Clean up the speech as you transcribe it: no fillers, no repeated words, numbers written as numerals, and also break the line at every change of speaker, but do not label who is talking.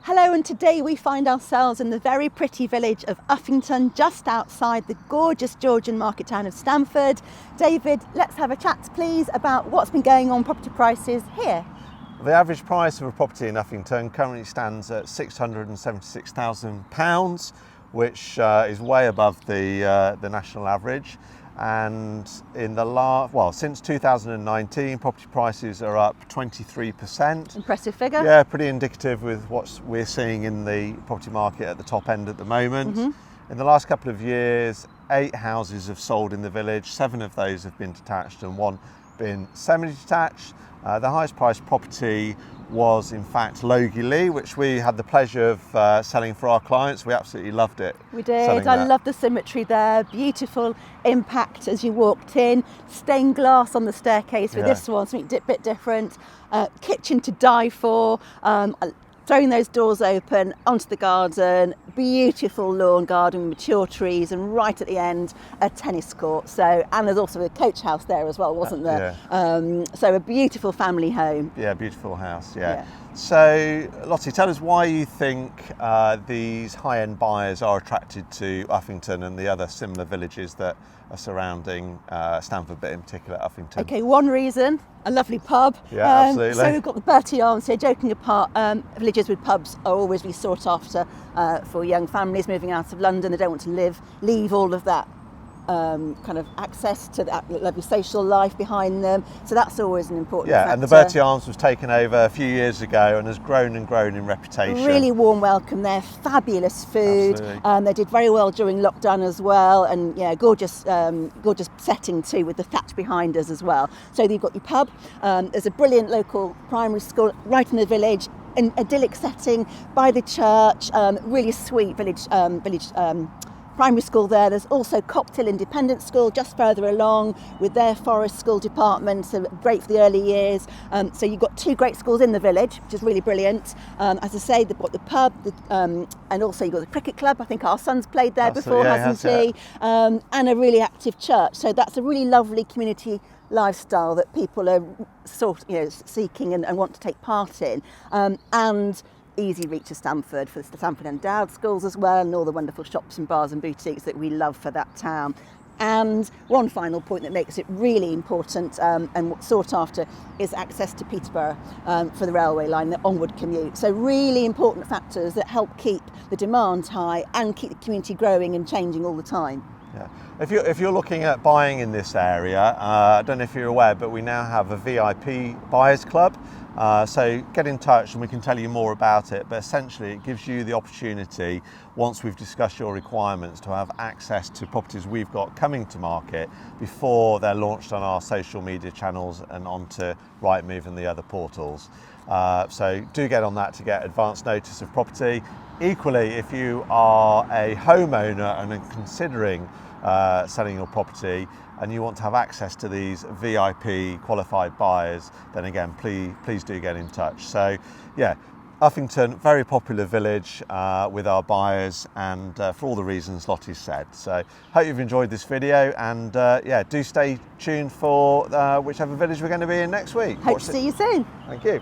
Hello, and today we find ourselves in the very pretty village of Uffington, just outside the gorgeous Georgian market town of Stamford. David, let's have a chat please about what's been going on property prices here.
The average price of a property in Uffington currently stands at £676,000, which is way above the national average. And in the since 2019, property prices are up 23%.
Impressive figure.
Yeah, pretty indicative with what we're seeing in the property market at the top end at the moment. In the last couple of years, 8 houses have sold in the village. 7 of those have been detached and 1 been semi-detached. The highest priced property was in fact Logie Lee, which we had the pleasure of selling for our clients. We absolutely loved it.
We did. I love the symmetry there. Beautiful impact as you walked in. Stained glass on the staircase with this one, something a bit different. Kitchen to die for. Throwing those doors open onto the garden, beautiful lawn garden with mature trees, and right at the end a tennis court. And there's also a coach house there as well, wasn't there? So a beautiful family home.
Yeah, beautiful house. Yeah. So Lottie, tell us why you think these high-end buyers are attracted to Uffington and the other similar villages that are surrounding Stamford, but in particular Uffington.
Okay, one reason, a lovely pub.
Yeah, absolutely.
So we've got the Bertie Arms here. Joking apart, villages with pubs are always really sought after for young families moving out of London. They don't want to leave all of that kind of access to that lovely social life behind them. So that's always an important factor.
And the Bertie Arms was taken over a few years ago and has grown and grown in reputation.
Really warm welcome there, fabulous food. They did very well during lockdown as well, and gorgeous setting too with the thatch behind us as well. So you've got your pub, there's a brilliant local primary school right in the village, an idyllic setting by the church, really sweet village primary school there. There's also Cocktail Independent School just further along with their forest school department, so great for the early years. So you've got 2 great schools in the village, which is really brilliant. As I say, they've got the pub, and also you've got the cricket club. I think our son's played there before, hasn't he? And a really active church. So that's a really lovely community lifestyle that people are seeking and want to take part in. And easy reach to Stamford for the Stamford Endowed schools as well, and all the wonderful shops and bars and boutiques that we love for that town. And one final point that makes it really important and sought after is access to Peterborough for the railway line, the onward commute. So really important factors that help keep the demand high and keep the community growing and changing all the time.
Yeah. If you're looking at buying in this area, I don't know if you're aware, but we now have a VIP buyers club. So get in touch and we can tell you more about it. But essentially it gives you the opportunity, once we've discussed your requirements, to have access to properties we've got coming to market before they're launched on our social media channels and onto Rightmove and the other portals. So do get on that to get advance notice of property. Equally, if you are a homeowner and are considering selling your property and you want to have access to these VIP qualified buyers, then again, please do get in touch. So yeah, Uffington, very popular village with our buyers, and for all the reasons Lottie said. So hope you've enjoyed this video, and do stay tuned for whichever village we're going to be in next week.
Hope to see you soon.
Thank you.